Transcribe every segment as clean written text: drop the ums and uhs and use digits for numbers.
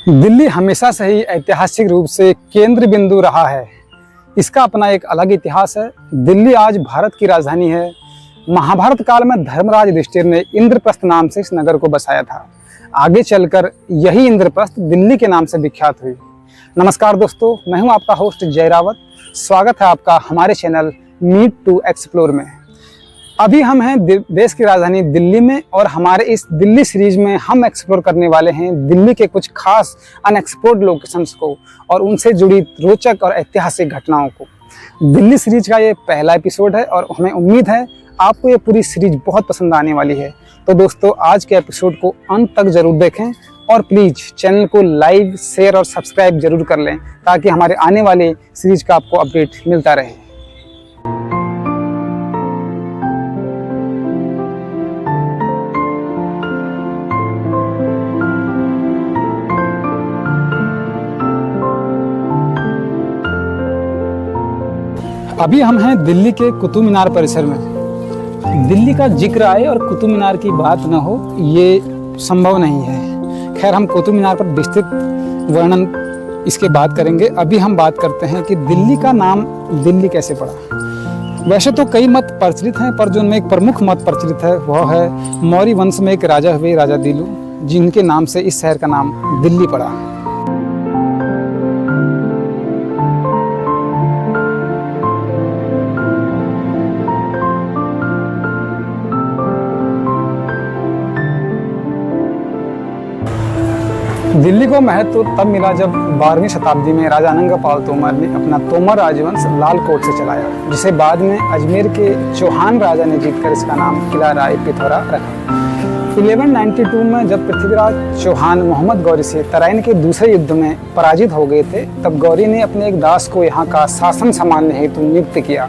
दिल्ली हमेशा से ही ऐतिहासिक रूप से केंद्र बिंदु रहा है। इसका अपना एक अलग इतिहास है। दिल्ली आज भारत की राजधानी है। महाभारत काल में धर्मराज युधिष्ठिर ने इंद्रप्रस्थ नाम से इस नगर को बसाया था। आगे चलकर यही इंद्रप्रस्थ दिल्ली के नाम से विख्यात हुई। नमस्कार दोस्तों, मैं हूं आपका होस्ट जय रावत। स्वागत है आपका हमारे चैनल मीट टू एक्सप्लोर में। अभी हम हैं देश की राजधानी दिल्ली में और हमारे इस दिल्ली सीरीज में हम एक्सप्लोर करने वाले हैं दिल्ली के कुछ खास अनएक्सप्लोर्ड लोकेशंस को और उनसे जुड़ी रोचक और ऐतिहासिक घटनाओं को। दिल्ली सीरीज का ये पहला एपिसोड है और हमें उम्मीद है आपको ये पूरी सीरीज बहुत पसंद आने वाली है। तो दोस्तों, आज के एपिसोड को अंत तक जरूर देखें और प्लीज़ चैनल को लाइक, शेयर और सब्सक्राइब जरूर कर लें ताकि हमारे आने वाले सीरीज का आपको अपडेट मिलता रहे। अभी हम हैं दिल्ली के कुतुब मीनार परिसर में। दिल्ली का जिक्र आए और कुतुब मीनार की बात न हो, ये संभव नहीं है। खैर, हम कुतुब मीनार पर विस्तृत वर्णन इसके बात करेंगे। अभी हम बात करते हैं कि दिल्ली का नाम दिल्ली कैसे पड़ा। वैसे तो कई मत प्रचलित हैं, पर जो उनमें एक प्रमुख मत प्रचलित है वह है मौर्य वंश में एक राजा हुए, राजा दिलु, जिनके नाम से इस शहर का नाम दिल्ली पड़ा। दिल्ली को महत्व तब मिला जब 12वीं शताब्दी में राजा अनंगपाल तोमर ने अपना तोमर राजवंश लाल कोट से चलाया, जिसे बाद में अजमेर के चौहान राजा ने जीतकर इसका नाम किला राय पिथौरा रखा। 1192 में जब पृथ्वीराज चौहान मोहम्मद गौरी से तराइन के दूसरे युद्ध में पराजित हो गए थे, तब गौरी ने अपने एक दास को यहाँ का शासन संभालने हेतु नियुक्त किया।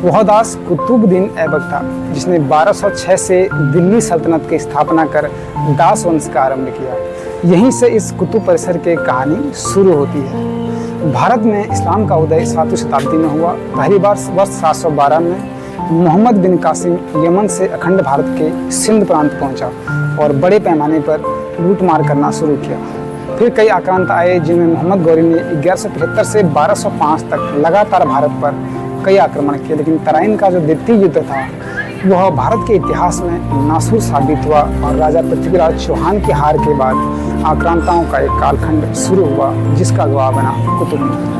वह दास कुतुबुद्दीन ऐबक था, जिसने 1206 से दिल्ली सल्तनत की स्थापना कर दास वंश का आरंभ किया। यहीं से इस कुतुब परिसर की कहानी शुरू होती है। भारत में इस्लाम का उदय 7वीं शताब्दी में हुआ। पहली बार वर्ष 712 में मोहम्मद बिन कासिम यमन से अखंड भारत के सिंध प्रांत पहुंचा और बड़े पैमाने पर लूटमार करना शुरू किया। फिर कई आक्रांत आए, जिनमें मोहम्मद गौरी ने 1175 से 1205 तक लगातार भारत पर कई आक्रमण किए। लेकिन तराइन का जो द्वितीय युद्ध था वह भारत के इतिहास में नासूर साबित हुआ और राजा पृथ्वीराज चौहान की हार के बाद आक्रांताओं का एक कालखंड शुरू हुआ, जिसका गवाह बना कुतुब मीनार।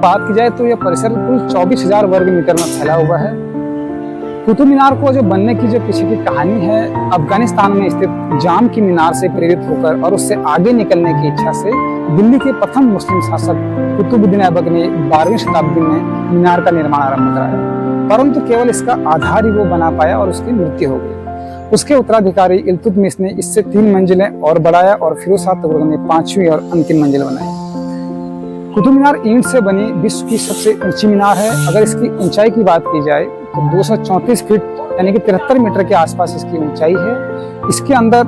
बात की जाए तो यह परिसर कुल 24,000 वर्ग मीटर में फैला हुआ है। कुतुब मीनार को जो बनने की जो पीछे की कहानी है, अफगानिस्तान में स्थित जाम की मीनार से प्रेरित होकर और उससे आगे निकलने की इच्छा से दिल्ली के प्रथम मुस्लिम शासक कुतुबुद्दीन ऐबक ने 12वीं शताब्दी में मीनार का निर्माण आरंभ कराया, परंतु केवल इसका आधार ही वो बना पाया और उसकी मृत्यु हो गई। उसके उत्तराधिकारी इल्तुतमिश ने इससे 3 मंजिलें और बढ़ाया और फिरोज शाह तुगलक ने 5वीं और अंतिम मंजिल बनाई। कुतुब मीनार ईंट से बनी विश्व की सबसे ऊंची मीनार है। अगर इसकी ऊंचाई की बात की जाए तो 234 फीट यानी कि 73 मीटर के आसपास इसकी ऊंचाई है। इसके अंदर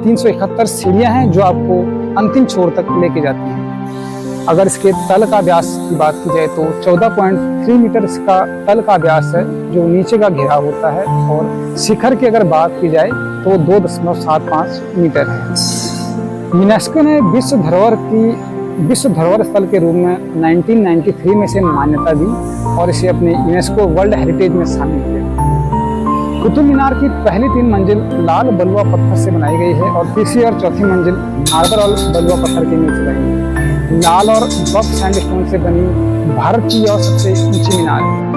371 सीढ़ियां हैं जो आपको अंतिम छोर तक लेके जाती हैं। अगर इसके तल का व्यास की बात की जाए तो 14.3 मीटर इसका तल का व्यास है, जो नीचे का घेराव होता है, और शिखर की अगर बात की जाए तो 2.75 मीटर है। यूनेस्को ने विश्व धरोहर स्थल के रूप में 1993 में इसे मान्यता दी और इसे अपने यूनेस्को वर्ल्ड हेरिटेज में शामिल किया। कुतुब मीनार की पहली 3 मंजिल लाल बलुआ पत्थर से बनाई गई है और तीसरी और चौथी मंजिल मार्बल और बलुआ पत्थर के मिक्स बनी है। लाल और बफ सैंडस्टोन से बनी भारत की यह सबसे ऊंची मीनार है।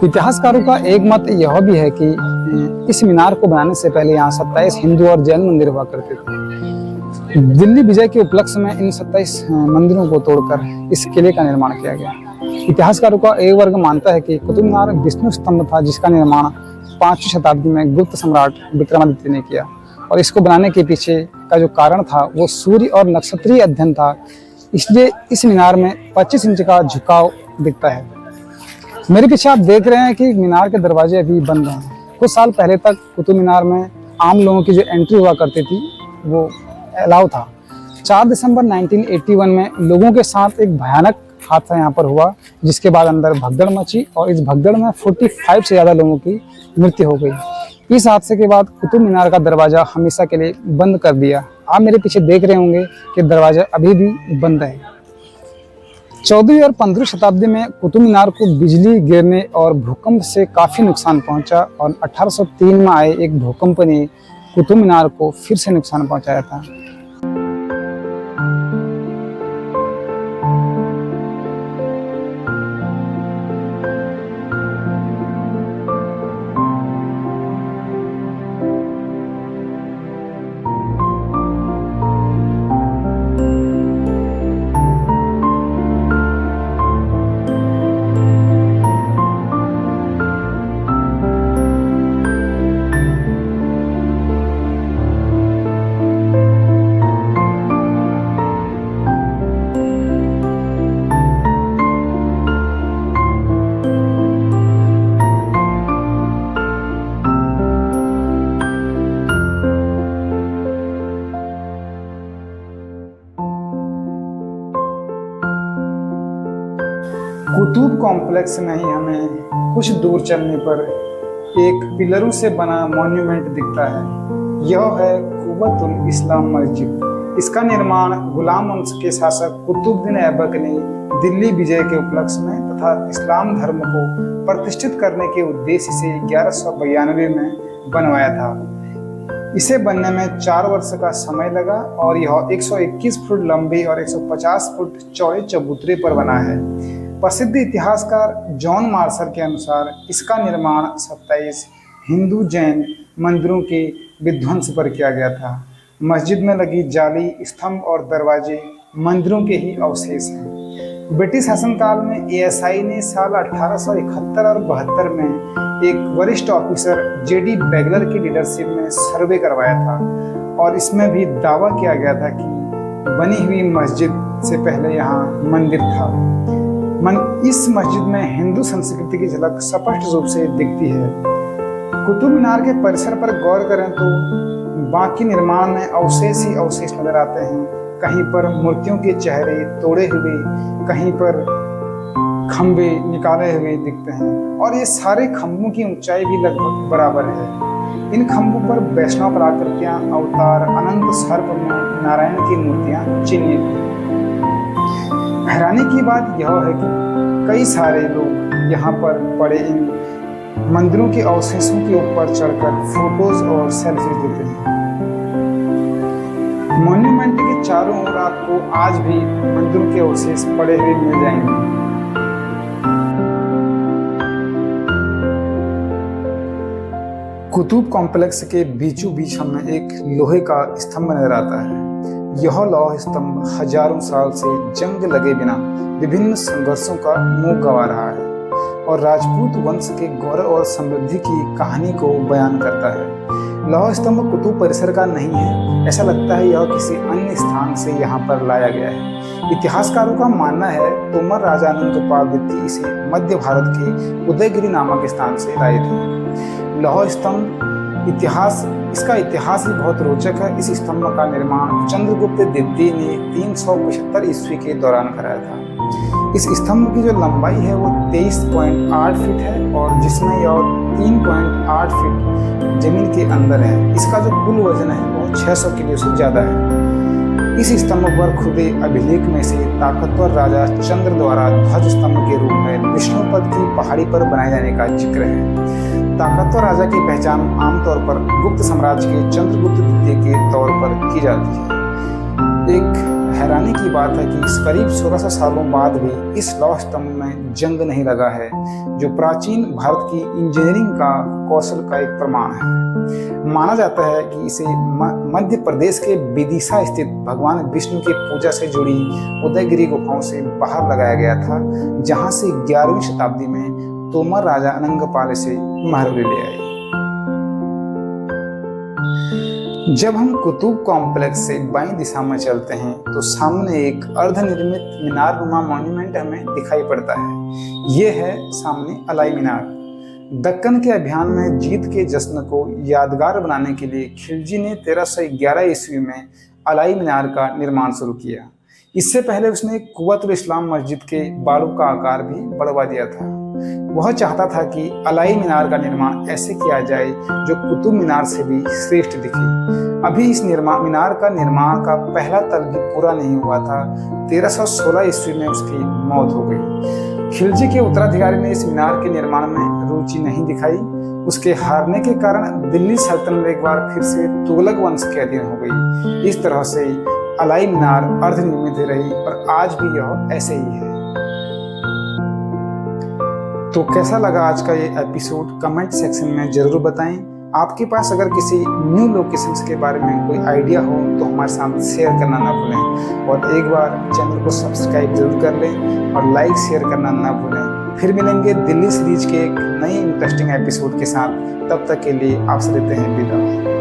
इतिहासकारों का एक मत यह भी है कि इस मीनार को बनाने से पहले यहाँ 27 हिंदू और जैन मंदिर हुआ करते थे। दिल्ली विजय के उपलक्ष्य में इन 27 मंदिरों को तोड़कर इस किले का निर्माण किया गया। इतिहासकारों का एक वर्ग मानता है कि कुतुब मीनार विष्णु स्तंभ था, जिसका निर्माण 5वीं शताब्दी में गुप्त सम्राट विक्रमादित्य ने किया, और इसको बनाने के पीछे का जो कारण था वो सूर्य और नक्षत्रीय अध्ययन था। इसलिए इस मीनार में 25 इंच का झुकाव दिखता है। मेरे पीछे आप देख रहे हैं कि मीनार के दरवाजे अभी बंद हैं। कुछ साल पहले तक कुतुब मीनार में आम लोगों की जो एंट्री हुआ करती थी वो अलाउ था। 4 दिसंबर 1981 में लोगों के साथ एक भयानक हादसा यहाँ पर हुआ, जिसके बाद अंदर भगदड़ मची और इस भगदड़ में 45 से ज़्यादा लोगों की मृत्यु हो गई। इस हादसे के बाद कुतुब मीनार का दरवाज़ा हमेशा के लिए बंद कर दिया। आप मेरे पीछे देख रहे होंगे कि दरवाज़ा अभी भी बंद है। 14वीं और 15वीं शताब्दी में कुतुब मीनार को बिजली गिरने और भूकंप से काफ़ी नुकसान पहुंचा, और 1803 में आए एक भूकंप ने कुतुब मीनार को फिर से नुकसान पहुंचाया था। कुतुब कॉम्प्लेक्स में ही हमें कुछ दूर चलने पर एक पिलरों से बना मॉन्यूमेंट दिखता है। यह है कुव्वतुल इस्लाम मस्जिद। इसका निर्माण गुलाम वंश के शासक कुतुबुद्दीन ऐबक ने दिल्ली विजय के उपलक्ष्य में तथा इस्लाम धर्म को प्रतिष्ठित करने के उद्देश्य से 1192 में बनवाया था। इसे बनने में 4 वर्ष का समय लगा और यह 121 फुट लंबी और 150 फुट चौड़े चबूतरे पर बना है। प्रसिद्ध इतिहासकार जॉन मार्शल के अनुसार इसका निर्माण 27 हिंदू जैन मंदिरों के विध्वंस पर किया गया था। मस्जिद में लगी जाली, स्तंभ और दरवाजे मंदिरों के ही अवशेष हैं। ब्रिटिश शासनकाल में एएसआई ने साल 1871 और 72 में एक वरिष्ठ ऑफिसर जेडी बैगलर की लीडरशिप में सर्वे करवाया था, और इसमें भी दावा किया गया था कि बनी हुई मस्जिद से पहले यहाँ मंदिर था। इस मस्जिद में हिंदू संस्कृति की झलक स्पष्ट रूप से दिखती है। कुतुब मीनार के परिसर पर गौर करें तो बाकी निर्माण में अवशेष ही अवशेष नजर आते हैं। कहीं पर मूर्तियों के चेहरे तोड़े हुए, कहीं पर खंभे निकाले हुए दिखते हैं, और ये सारे खंभों की ऊंचाई भी लगभग बराबर है। इन खंभों पर वैष्णव कलाकृतियां, अवतार, अनंत सर्प में नारायण की मूर्तियां चिन्हित हैं। हैरानी की बात यह है कि कई सारे लोग यहाँ पर पड़े इन मंदिरों के अवशेषों के ऊपर चढ़कर फोटोज और सेल्फीज लेते हैं। मॉन्यूमेंट के चारों ओर आपको आज भी मंदिरों के अवशेष पड़े हुए मिल जाएंगे। कुतुब कॉम्प्लेक्स के बीचों बीच हमें एक लोहे का स्तंभ नजर आता है। यह लौह स्तंभ हजारों साल से जंग लगे बिना विभिन्न संघर्षों का मुंह गंवा रहा है और राजपूत वंश के गौरव और समृद्धि की कहानी को बयान करता है। लौह स्तंभ कुतुब परिसर का नहीं है, ऐसा लगता है यह किसी अन्य स्थान से यहाँ पर लाया गया है। इतिहासकारों का मानना है तोमर राजा अनंतपाल द्वितीय इसे मध्य भारत के उदयगिरी नामक स्थान से लाए थे। लौह स्तंभ इसका इतिहास भी बहुत रोचक है। इस स्तंभ का निर्माण चंद्रगुप्त द्वितीय ने 375 ईस्वी के दौरान कराया था। इस स्तंभ की जो लंबाई है वो 23.8 फीट है और जिसमें यह 3.8 फीट जमीन के अंदर है। इसका जो कुल वजन है वो 600 किलो से ज्यादा है। इस स्तंभ पर खुदे अभिलेख में से ताकतवर राजा चंद्र द्वारा ध्वज स्तंभ के रूप में विष्णुपद की पहाड़ी पर बनाए जाने का जिक्र है। ताकतवर राजा की पहचान आमतौर पर गुप्त साम्राज्य के चंद्रगुप्त द्वितीय के तौर पर की जाती है। एक हैरानी की बात है कि करीब 1600 सालों बाद भी इस लौह स्तंभ में जंग नहीं लगा है, जो प्राचीन भारत की इंजीनियरिंग का कौशल का एक प्रमाण है। माना जाता है कि इसे मध्य प्रदेश के विदिशा स्थित भगवान विष्णु की पूजा से जुड़ी उदयगिरी गुफाओं से बाहर लगाया गया था, जहां से 11वीं शताब्दी में तोमर राजा अनंगपाल इसे महरौली ले आए। जब हम कुतुब कॉम्प्लेक्स से बाईं दिशा में चलते हैं तो सामने एक अर्धनिर्मित मीनार नुमा मॉन्यूमेंट हमें दिखाई पड़ता है। ये है सामने अलाई मीनार। दक्कन के अभियान में जीत के जश्न को यादगार बनाने के लिए खिलजी ने 1311 ईस्वी में अलाई मीनार का निर्माण शुरू किया। इससे पहले उसने कुव्वतुल इस्लाम मस्जिद के बाड़ू का आकार भी बढ़वा दिया था। वह चाहता था कि अलाई मीनार का निर्माण ऐसे किया जाए जो कुतुब मीनार से भी श्रेष्ठ दिखे। अभी इस मीनार का निर्माण का पहला तल भी पूरा नहीं हुआ था। 1316 ईस्वी में उसकी मौत हो गई। खिलजी के उत्तराधिकारी ने इस मीनार के निर्माण में रुचि नहीं दिखाई। उसके हारने के कारण दिल्ली सल्तनत एक बार फिर से तुगलक वंश के अधीन हो गई। इस तरह से अलाई मीनार अर्धनिर्मित रही और आज भी यह ऐसे ही है। तो कैसा लगा आज का ये एपिसोड, कमेंट सेक्शन में जरूर बताएं। आपके पास अगर किसी न्यू लोकेशंस के बारे में कोई आइडिया हो तो हमारे साथ शेयर करना ना भूलें और एक बार चैनल को सब्सक्राइब जरूर कर लें और लाइक शेयर करना ना भूलें। फिर मिलेंगे दिल्ली सीरीज के एक नई इंटरेस्टिंग एपिसोड के साथ। तब तक के लिए आपसे देते हैं विदा।